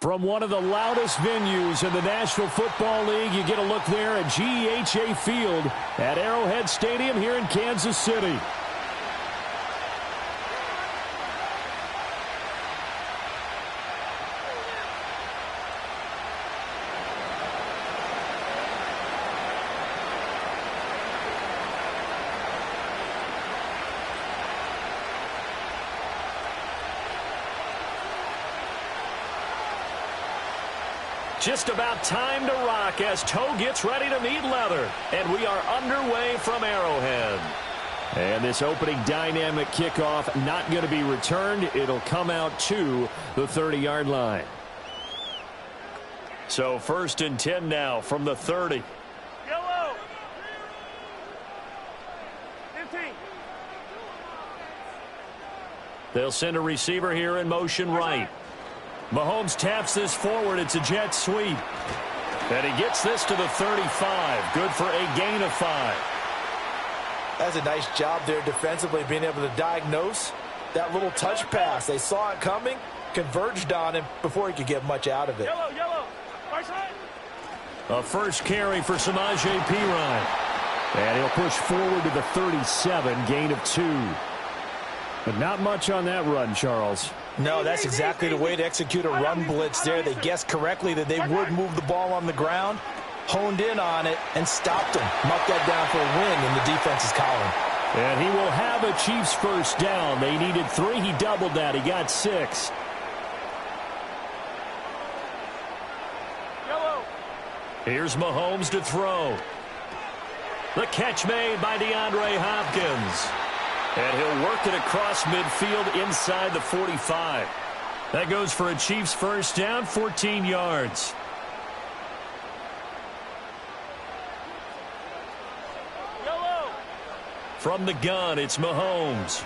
From one of the loudest venues in the National Football League, you get a look there at GEHA Field at Arrowhead Stadium here in Kansas City. Just about time to rock as toe gets ready to meet leather. And we are underway from Arrowhead. And this opening dynamic kickoff not going to be returned. It'll come out to the 30-yard line. So 1st and 10 now from the 30. Yellow. 15. They'll send a receiver here in motion right. Mahomes taps this forward. It's a jet sweep. And he gets this to the 35. Good for a gain of 5. That's a nice job there defensively, being able to diagnose that little touch pass. They saw it coming, converged on him before he could get much out of it. Yellow. Right side. A first carry for Samaje Perine. And he'll push forward to the 37, gain of 2. But not much on that run, Charles. No, that's exactly the way to execute a run blitz there. They guessed correctly that they would move the ball on the ground, honed in on it, and stopped him. Mucked that down for a win in the defense's column. And he will have a Chiefs first down. They needed 3. He doubled that. He got 6. Yellow. Here's Mahomes to throw. The catch made by DeAndre Hopkins. And he'll work it across midfield inside the 45. That goes for a Chiefs first down, 14 yards. Yellow. From the gun, it's Mahomes.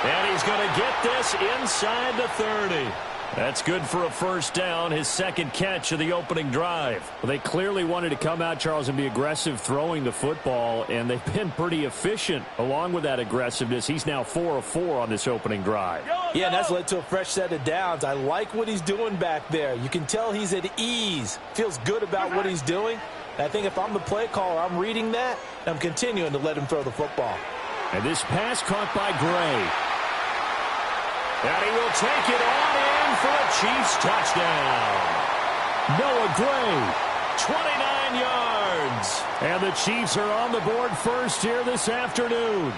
And he's going to get this inside the 30. That's good for a first down, his second catch of the opening drive. Well, they clearly wanted to come out, Charles, and be aggressive throwing the football, and they've been pretty efficient along with that aggressiveness. He's now 4 of 4 on this opening drive. Yeah, and that's led to a fresh set of downs. I like what he's doing back there. You can tell he's at ease, feels good about what he's doing. And I think if I'm the play caller, I'm reading that, and I'm continuing to let him throw the football. And this pass caught by Gray. And he will take it on in for a Chiefs touchdown. Noah Gray, 29 yards. And the Chiefs are on the board first here this afternoon.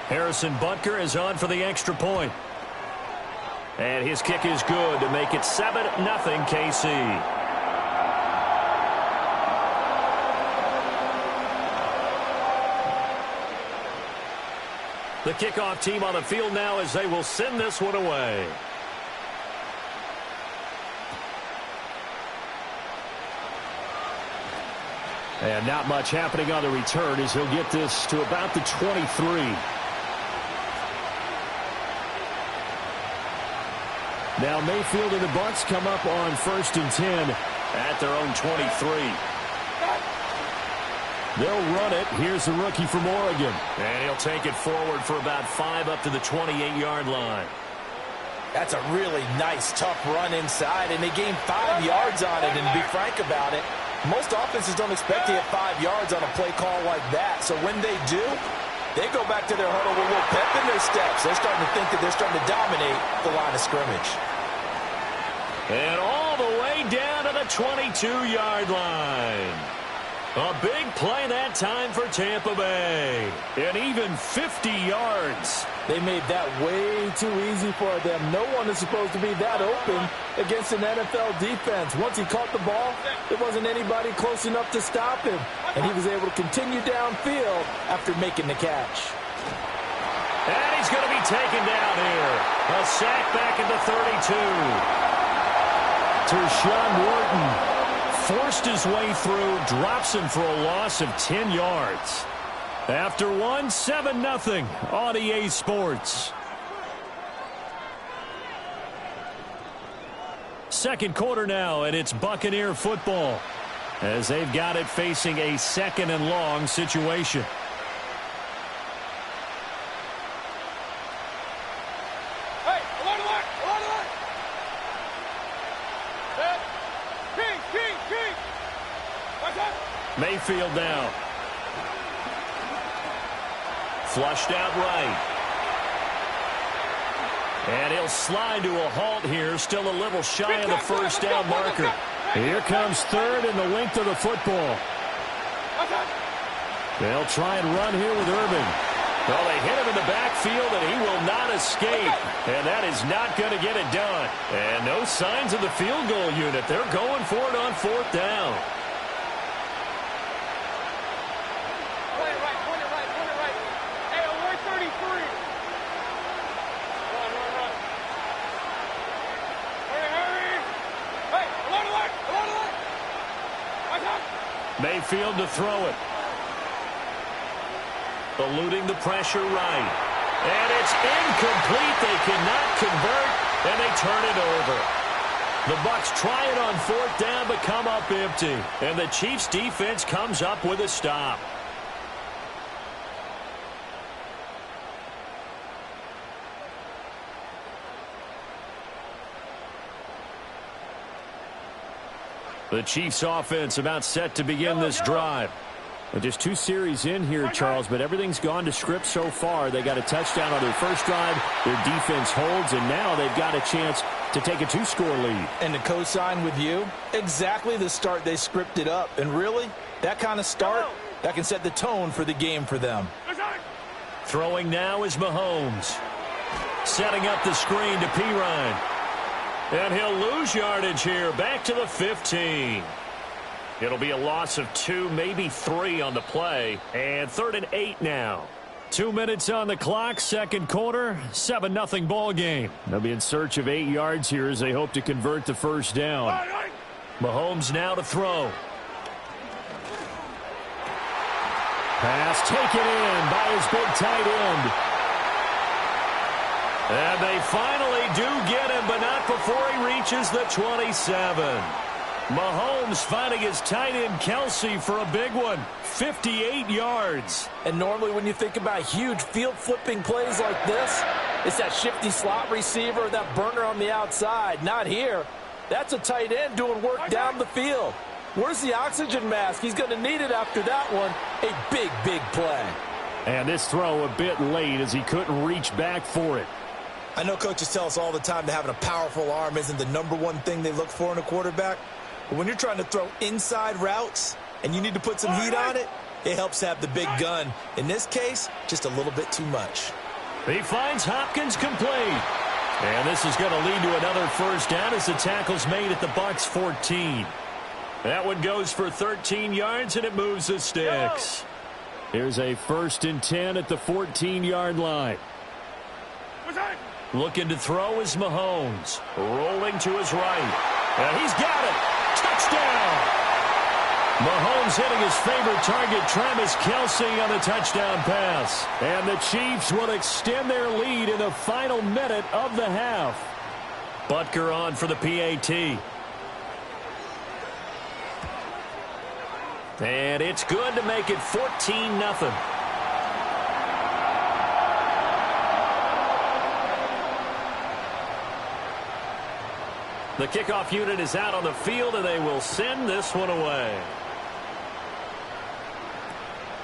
Harrison Butker is on for the extra point. And his kick is good to make it 7-0 KC. The kickoff team on the field now as they will send this one away. And not much happening on the return as he'll get this to about the 23. Now Mayfield and the Bucs come up on 1st and 10 at their own 23. They'll run it. Here's the rookie from Oregon. And he'll take it forward for about 5 up to the 28-yard line. That's a really nice, tough run inside, and they gained 5 yards on it. And to be frank about it, most offenses don't expect to get 5 yards on a play call like that. So when they do, they go back to their huddle with a little pep in their steps. They're starting to think that they're starting to dominate the line of scrimmage. And all the way down to the 22-yard line. A big play that time for Tampa Bay. And even 50 yards. They made that way too easy for them. No one is supposed to be that open against an NFL defense. Once he caught the ball, there wasn't anybody close enough to stop him. And he was able to continue downfield after making the catch. And he's going to be taken down here. A sack back at the 32. Tershawn Wharton forced his way through, drops him for a loss of 10 yards. After one, 7-0 on EA Sports. Second quarter now, and it's Buccaneer football as they've got it facing a 2nd and long situation. Mayfield now. Flushed out right. And he'll slide to a halt here. Still a little shy of the first down marker. Here comes third in the length of the football. They'll try and run here with Urban. Well, they hit him in the backfield, and he will not escape. And that is not going to get it done. And no signs of the field goal unit. They're going for it on fourth down. Point it right. Hey, alert 33. Run. Hurry. Hey, alert. Mayfield to throw it. Eluding the pressure right. And it's incomplete. They cannot convert, and they turn it over. The Bucs try it on fourth down, but come up empty. And the Chiefs' defense comes up with a stop. The Chiefs' offense about set to begin this drive. Well, just 2 series in here, Charles, but everything's gone to script so far. They got a touchdown on their first drive. Their defense holds, and now they've got a chance to take a 2-score lead. And to co-sign with you, exactly the start they scripted up. And really, that kind of start, that can set the tone for the game for them. Throwing now is Mahomes. Setting up the screen to Pirine. And he'll lose yardage here, back to the 15. It'll be a loss of 2, maybe 3 on the play. And 3rd and 8 now. 2 minutes on the clock, second quarter, 7-0 ball game. They'll be in search of 8 yards here as they hope to convert the first down. Mahomes now to throw. Pass taken in by his big tight end. And they finally do get him, but not before he reaches the 27. Mahomes finding his tight end Kelsey for a big one. 58 yards. And normally when you think about huge field-flipping plays like this, it's that shifty slot receiver, that burner on the outside. Not here. That's a tight end doing work down the field. Where's the oxygen mask? He's going to need it after that one. A big, big play. And this throw a bit late as he couldn't reach back for it. I know coaches tell us all the time that having a powerful arm isn't the #1 thing they look for in a quarterback. But when you're trying to throw inside routes and you need to put some heat on it, it helps have the big gun. In this case, just a little bit too much. He finds Hopkins complete. And this is going to lead to another first down as the tackle's made at the Bucs 14. That one goes for 13 yards, and it moves the sticks. Here's a 1st and 10 at the 14-yard line. Looking to throw is Mahomes. Rolling to his right. And he's got it. Touchdown! Mahomes hitting his favorite target, Travis Kelce, on the touchdown pass. And the Chiefs will extend their lead in the final minute of the half. Butker on for the PAT. And it's good to make it 14-0. The kickoff unit is out on the field, and they will send this one away.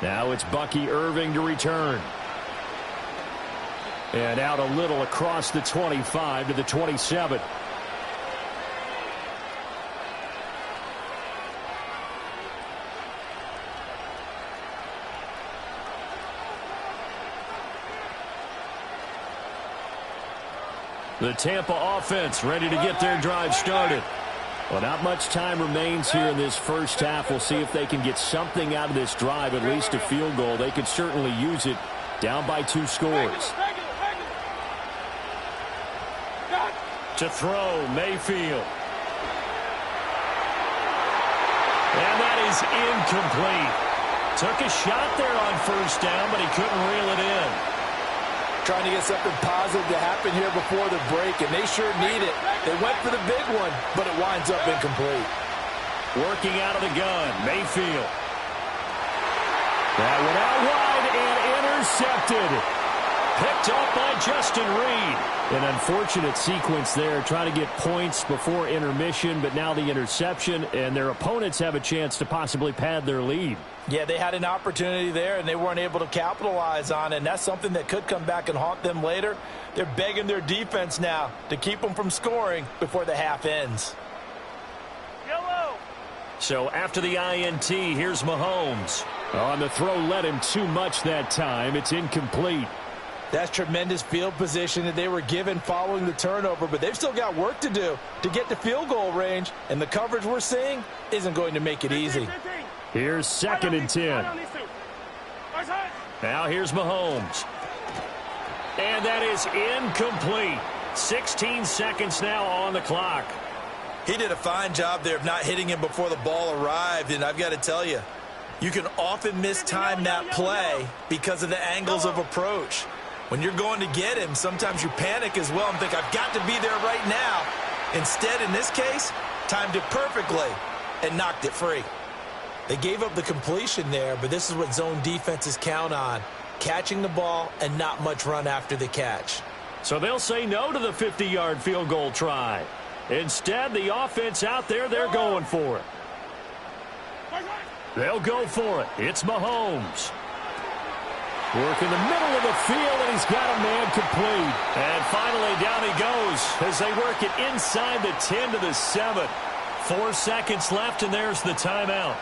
Now it's Bucky Irving to return. And out a little across the 25 to the 27. The Tampa offense ready to get their drive started. Well, not much time remains here in this first half. We'll see if they can get something out of this drive, at least a field goal. They could certainly use it down by 2 scores. To throw, Mayfield. And that is incomplete. Took a shot there on first down, but he couldn't reel it in. Trying to get something positive to happen here before the break, and they sure need it. They went for the big one, but it winds up incomplete. Working out of the gun, Mayfield. That one out wide and intercepted. Picked up by Justin Reed. An unfortunate sequence there, trying to get points before intermission, but now the interception, and their opponents have a chance to possibly pad their lead. Yeah, they had an opportunity there, and they weren't able to capitalize on it, and that's something that could come back and haunt them later. They're begging their defense now to keep them from scoring before the half ends. Yellow. So after the INT, here's Mahomes. On the throw, led him too much that time. It's incomplete. That's tremendous field position that they were given following the turnover, but they've still got work to do to get to field goal range, and the coverage we're seeing isn't going to make it easy. Here's 2nd and 10. Now here's Mahomes. And that is incomplete. 16 seconds now on the clock. He did a fine job there of not hitting him before the ball arrived, and I've got to tell you, you can often mistime that play because of the angles of approach. When you're going to get him, sometimes you panic as well and think, I've got to be there right now. Instead, in this case, timed it perfectly and knocked it free. They gave up the completion there, but this is what zone defenses count on, catching the ball and not much run after the catch. So they'll say no to the 50-yard field goal try. Instead, the offense out there, they're going for it. They'll go for it. It's Mahomes. Work in the middle of the field, and he's got a man complete. And finally, down he goes as they work it inside the 10 to the 7. 4 seconds left, and there's the timeout.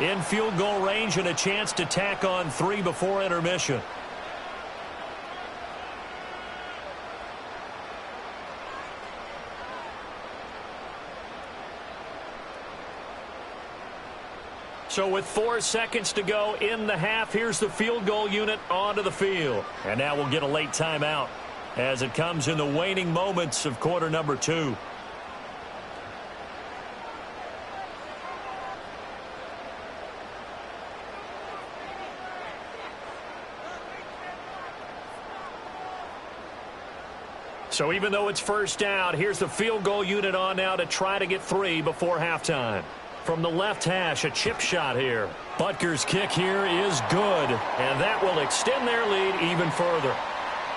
In field goal range and a chance to tack on 3 before intermission. So with 4 seconds to go in the half, here's the field goal unit onto the field. And now we'll get a late timeout as it comes in the waning moments of quarter number 2. So even though it's first down, here's the field goal unit on now to try to get 3 before halftime. From the left hash, a chip shot here. Butker's kick here is good, and that will extend their lead even further.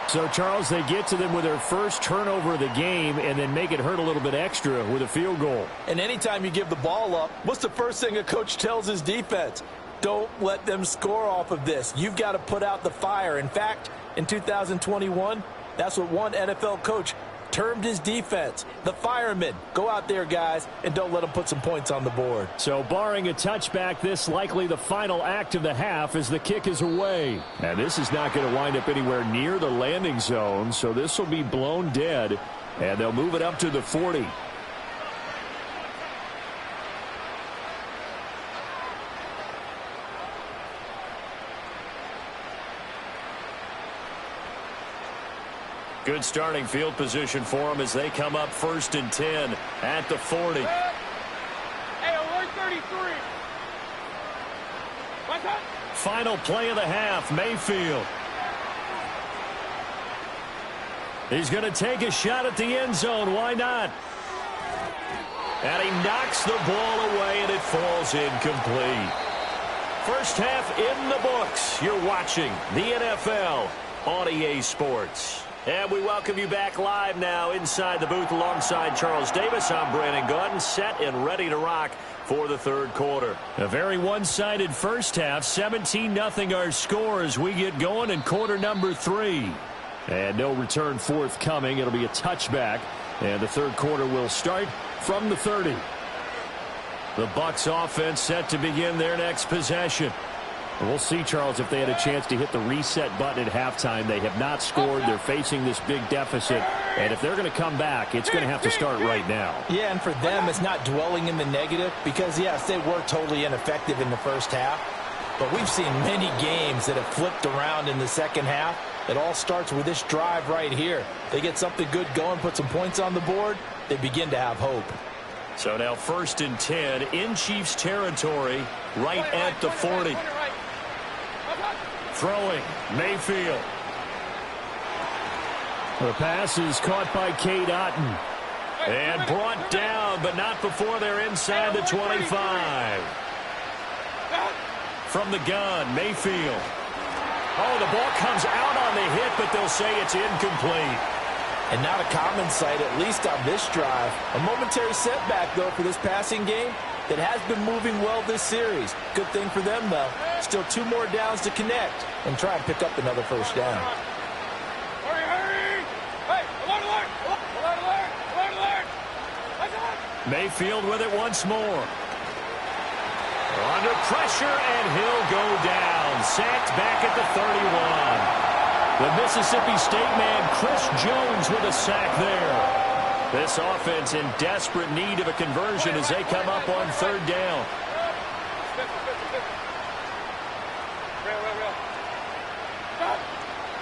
So, Charles, they get to them with their first turnover of the game and then make it hurt a little bit extra with a field goal. And anytime you give the ball up, what's the first thing a coach tells his defense? Don't let them score off of this. You've got to put out the fire. In fact, in 2021, that's what one NFL coach termed his defense, the firemen. Go out there, guys, and don't let them put some points on the board. So barring a touchback, this likely the final act of the half as the kick is away. And this is not going to wind up anywhere near the landing zone, so this will be blown dead, and they'll move it up to the 40. Good starting field position for them as they come up 1st and 10 at the 40. Hey, alert 33. What's up? Final play of the half, Mayfield. He's going to take a shot at the end zone. Why not? And he knocks the ball away, and it falls incomplete. First half in the books. You're watching the NFL on EA Sports. And we welcome you back live now inside the booth alongside Charles Davis. I'm Brandon Gordon, set and ready to rock for the third quarter. A very one-sided first half, 17-0 our score as we get going in quarter number 3. And no return forthcoming. It'll be a touchback, and the third quarter will start from the 30. The Bucs offense set to begin their next possession. We'll see, Charles, if they had a chance to hit the reset button at halftime. They have not scored. They're facing this big deficit. And if they're going to come back, it's going to have to start right now. Yeah, and for them, it's not dwelling in the negative because, yes, they were totally ineffective in the first half. But we've seen many games that have flipped around in the second half. It all starts with this drive right here. They get something good going, put some points on the board, they begin to have hope. So now 1st and 10 in Chiefs territory right at the 40. Throwing, Mayfield. The pass is caught by Cade Otton. And brought down, but not before they're inside the 25. From the gun, Mayfield. Oh, the ball comes out on the hit, but they'll say it's incomplete. And not a common sight, at least on this drive. A momentary setback, though, for this passing game that has been moving well this series. Good thing for them, though. Still 2 more downs to connect and try and pick up another first down. Hurry, hurry! Hey, alert, alert! Alert, alert! Alert, alert! Watch out! Mayfield with it once more. Under pressure, and he'll go down. Sacked back at the 31. The Mississippi State man, Chris Jones, with a sack there. This offense in desperate need of a conversion as they come up on 3rd down.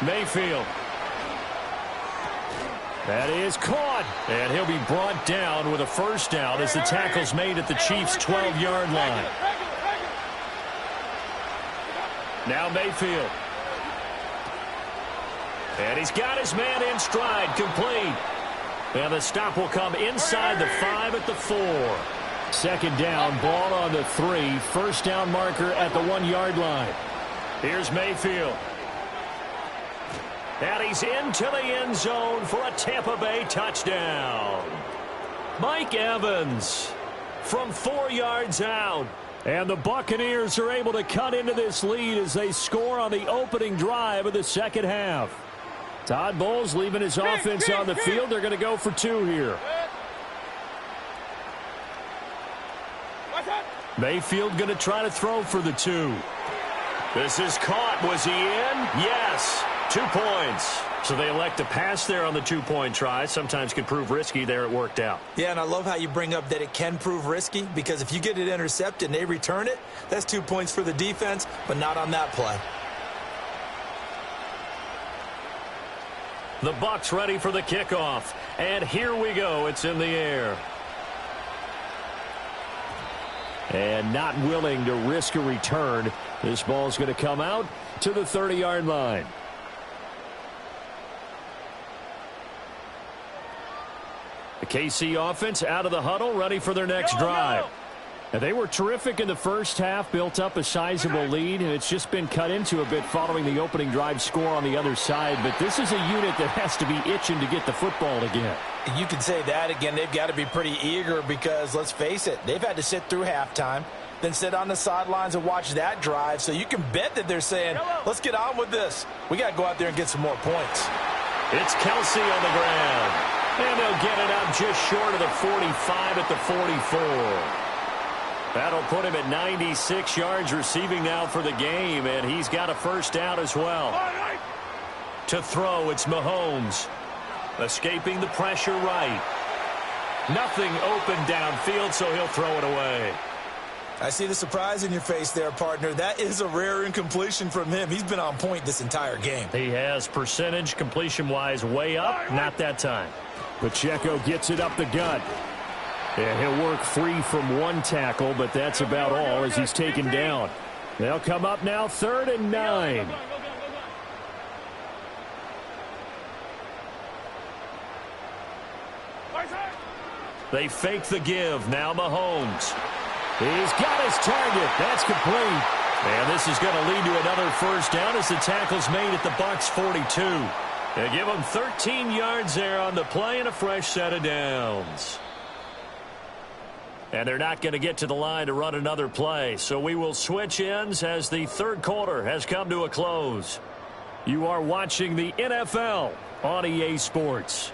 Mayfield. That is caught, and he'll be brought down with a first down as the tackle's made at the Chiefs' 12-yard line. Now Mayfield. And he's got his man in stride, complete. And the stop will come inside the 5 at the 4. 2nd down, ball on the 3. First down marker at the 1-yard line. Here's Mayfield. And he's into the end zone for a Tampa Bay touchdown. Mike Evans from 4 yards out. And the Buccaneers are able to cut into this lead as they score on the opening drive of the second half. Todd Bowles leaving his offense on the field. They're going to go for 2 here. Mayfield going to try to throw for the 2. This is caught. Was he in? Yes. 2 points. So they elect to pass there on the 2-point try. Sometimes can prove risky. There it worked out. Yeah, and I love how you bring up that it can prove risky, because if you get it intercepted and they return it, that's 2 points for the defense, but not on that play. The Bucs ready for the kickoff. And here we go. It's in the air. And not willing to risk a return. This ball's going to come out to the 30-yard line. The KC offense out of the huddle, ready for their next drive. And they were terrific in the first half, built up a sizable lead, and it's just been cut into a bit following the opening drive score on the other side. But this is a unit that has to be itching to get the football again. You can say that again. They've got to be pretty eager because, let's face it, they've had to sit through halftime, then sit on the sidelines and watch that drive. So you can bet that they're saying, let's get on with this. We got to go out there and get some more points. It's Kelsey on the ground. And they'll get it up just short of the 45 at the 44. That'll put him at 96 yards receiving now for the game, and he's got a first down as well. To throw, it's Mahomes. Escaping the pressure right. Nothing open downfield, so he'll throw it away. I see the surprise in your face there, partner. That is a rare incompletion from him. He's been on point this entire game. He has percentage completion-wise way up. Not that time. Pacheco gets it up the gut. And he'll work free from 1 tackle, but that's about all as he's taken down. They'll come up now 3rd and 9. They fake the give. Now Mahomes. He's got his target. That's complete. And this is going to lead to another first down as the tackle's made at the Bucs 42. They give him 13 yards there on the play and a fresh set of downs. And they're not going to get to the line to run another play. So we will switch ends as the 3rd quarter has come to a close. You are watching the NFL on EA Sports.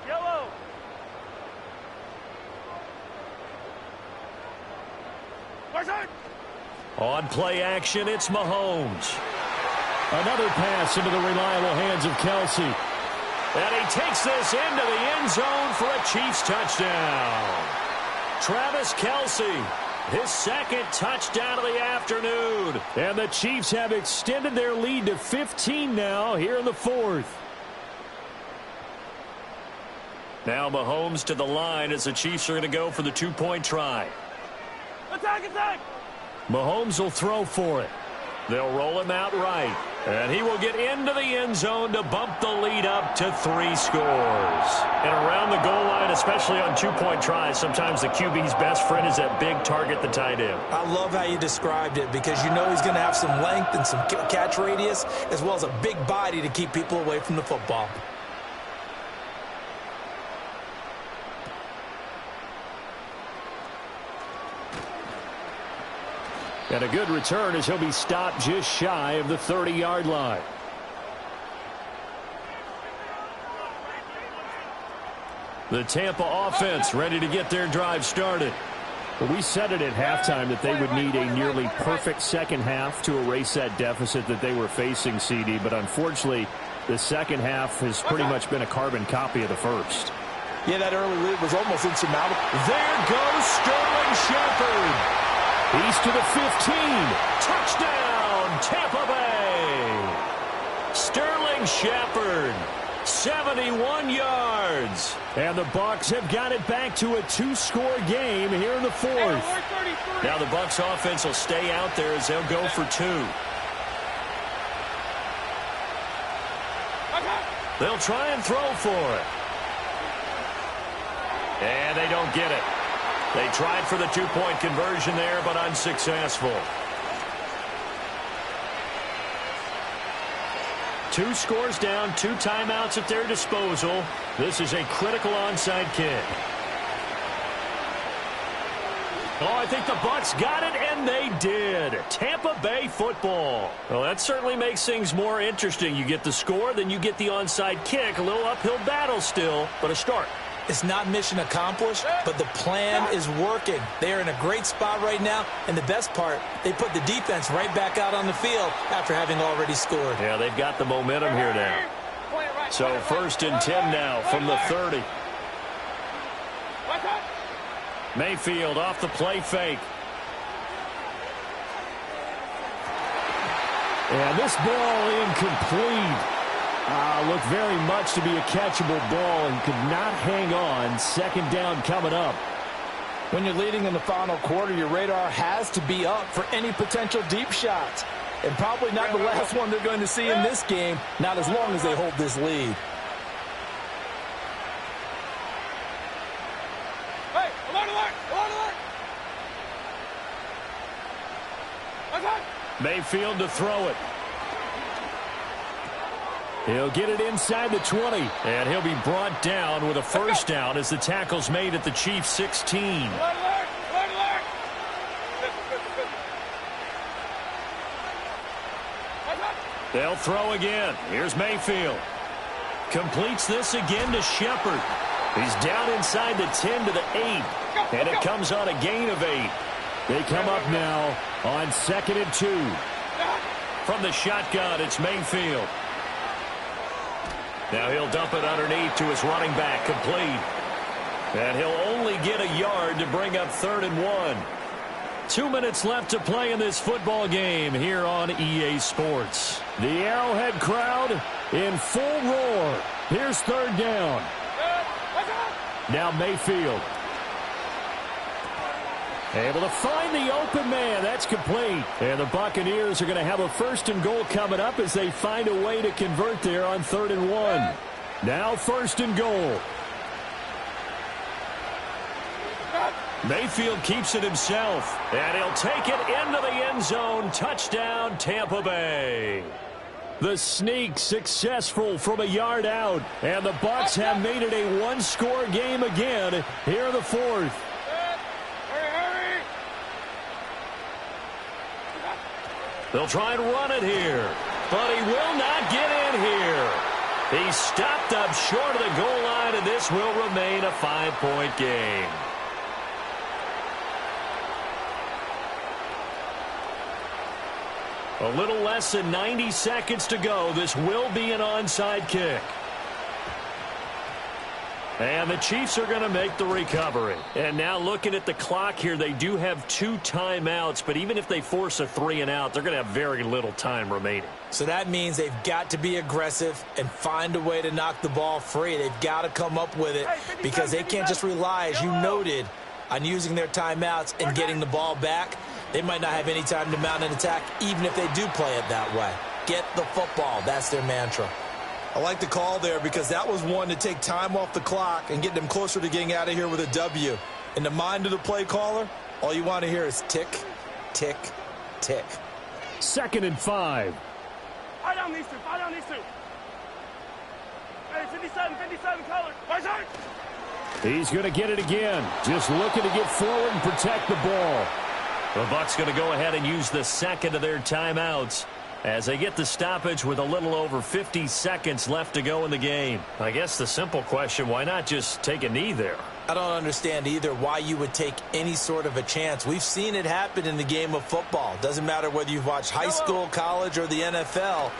Yellow. On play action, it's Mahomes. Another pass into the reliable hands of Kelsey. And he takes this into the end zone for a Chiefs touchdown. Travis Kelsey, his 2nd touchdown of the afternoon. And the Chiefs have extended their lead to 15 now here in the 4th. Now Mahomes to the line as the Chiefs are going to go for the 2-point try. Attack, attack! Mahomes will throw for it. They'll roll him out right. And he will get into the end zone to bump the lead up to 3 scores. And around the goal line, especially on two-point tries, sometimes the QB's best friend is that big target, the tight end. I love how you described it because you know he's going to have some length and some catch radius as well as a big body to keep people away from the football. And a good return as he'll be stopped just shy of the 30-yard line. The Tampa offense ready to get their drive started. Well, we said it at halftime that they would need a nearly perfect second half to erase that deficit that they were facing, CD. But unfortunately, the second half has pretty much been a carbon copy of the first. Yeah, that early lead was almost insurmountable. There goes Sterling Shepard. He's to the 15. Touchdown, Tampa Bay. Sterling Shepard, 71 yards. And the Bucs have got it back to a 2-score game here in the fourth. Now the Bucs offense will stay out there as they'll go for 2. They'll try and throw for it. And they don't get it. They tried for the 2-point conversion there, but unsuccessful. 2 scores down, 2 timeouts at their disposal. This is a critical onside kick. Oh, I think the Bucs got it, and they did. Tampa Bay football. Well, that certainly makes things more interesting. You get the score, then you get the onside kick. A little uphill battle still, but a start. It's not mission accomplished, but the plan is working. They are in a great spot right now, and the best part, they put the defense right back out on the field after having already scored. Yeah, they've got the momentum here now. So 1st and 10 now from the 30. Mayfield off the play fake. And this ball incomplete. Looked very much to be a catchable ball and could not hang on. 2nd down coming up. When you're leading in the final quarter, your radar has to be up for any potential deep shots. And probably not the last one they're going to see in this game, not as long as they hold this lead. Hey, alert, alert, alert, alert! Mayfield to throw it. He'll get it inside the 20, and he'll be brought down with a first down as the tackle's made at the Chiefs' 16. Alert, alert, alert! They'll throw again. Here's Mayfield. Completes this again to Shepard. He's down inside the 10 to the 8, and it comes on a gain of 8. They come up now on 2nd and 2. From the shotgun, it's Mayfield. Now he'll dump it underneath to his running back, complete. And he'll only get a yard to bring up 3rd and 1. 2 minutes left to play in this football game here on EA Sports. The Arrowhead crowd in full roar. Here's 3rd down. Now Mayfield. Able to find the open man. That's complete. And the Buccaneers are going to have a 1st and goal coming up as they find a way to convert there on 3rd and 1. Now 1st and goal. Mayfield keeps it himself. And he'll take it into the end zone. Touchdown, Tampa Bay. The sneak successful from a yard out. And the Bucs have made it a 1-score game again here in the 4th. They'll try and run it here, but he will not get in here. He's stopped up short of the goal line, and this will remain a 5-point game. A little less than 90 seconds to go. This will be an onside kick. And the Chiefs are going to make the recovery. And now looking at the clock here, they do have 2 timeouts, but even if they force a 3-and-out, they're going to have very little time remaining. So that means they've got to be aggressive and find a way to knock the ball free. They've got to come up with it because they can't just rely, as you noted, on using their timeouts and getting the ball back. They might not have any time to mount an attack, even if they do play it that way. get the football. That's their mantra. I like the call there because that was one to take time off the clock and get them closer to getting out of here with a W. In the mind of the play caller, all you want to hear is tick, tick, tick. 2nd and 5. Fire down these two. Fire down these two. Hey, 57 color. Right side. He's going to get it again. Just looking to get forward and protect the ball. The Bucs going to go ahead and use the second of their timeouts as they get the stoppage with a little over 50 seconds left to go in the game. I guess the simple question, why not just take a knee there? I don't understand either why you would take any sort of a chance. We've seen it happen in the game of football. Doesn't matter whether you've watched high school, college, or the NFL.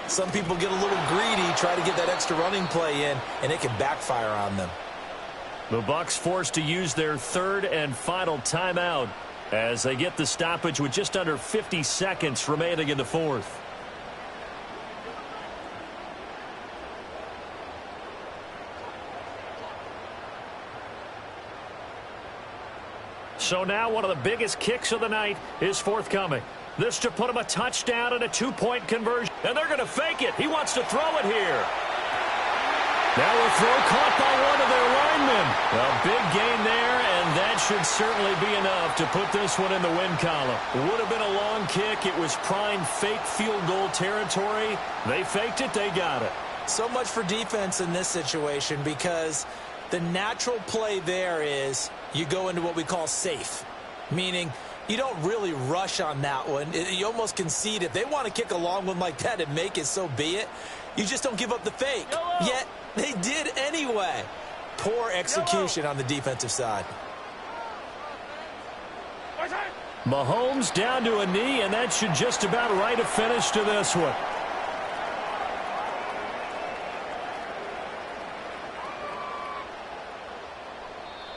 Some people get a little greedy, try to get that extra running play in, and it can backfire on them. The Bucs forced to use their 3rd and final timeout as they get the stoppage with just under 50 seconds remaining in the 4th. So now one of the biggest kicks of the night is forthcoming. This to put him a touchdown and a 2-point conversion. And they're going to fake it. He wants to throw it here. Now a throw caught by one of their linemen. A big gain there, and that should certainly be enough to put this one in the win column. It would have been a long kick. It was prime fake field goal territory. They faked it. They got it. So much for defense in this situation because the natural play there is you go into what we call safe, meaning you don't really rush on that one. You almost concede. If they want to kick a long one like that and make it, so be it. You just don't give up the fake. Yet they did anyway. Poor execution on the defensive side. Mahomes down to a knee, and that should just about write a finish to this one.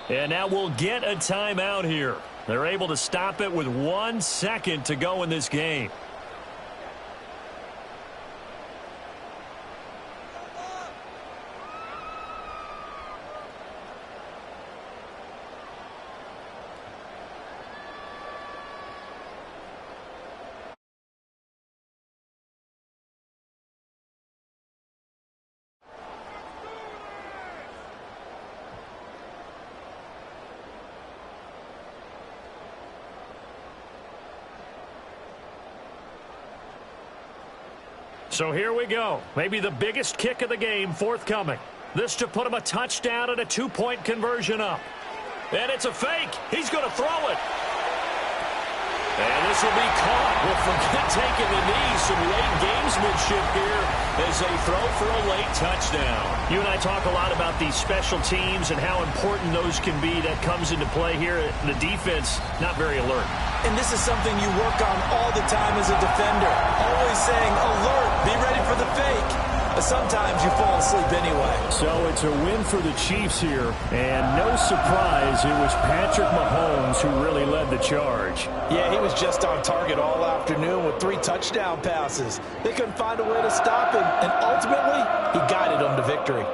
And now we'll get a timeout here. They're able to stop it with 1 second to go in this game. So here we go. Maybe the biggest kick of the game forthcoming. This to put him a touchdown and a 2-point conversion up. And it's a fake. He's going to throw it. And this will be caught. Well, forget taking the knee. Some late gamesmanship here as they throw for a late touchdown. You and I talk a lot about these special teams and how important those can be. That comes into play here. The defense, not very alert. And this is something you work on all the time as a defender. Always saying, alert, be ready for the fake. But sometimes you fall asleep anyway. So it's a win for the Chiefs here. And no surprise, it was Patrick Mahomes who really led the charge. Yeah, he was just on target all afternoon with 3 touchdown passes. They couldn't find a way to stop him. And ultimately, he guided them to victory.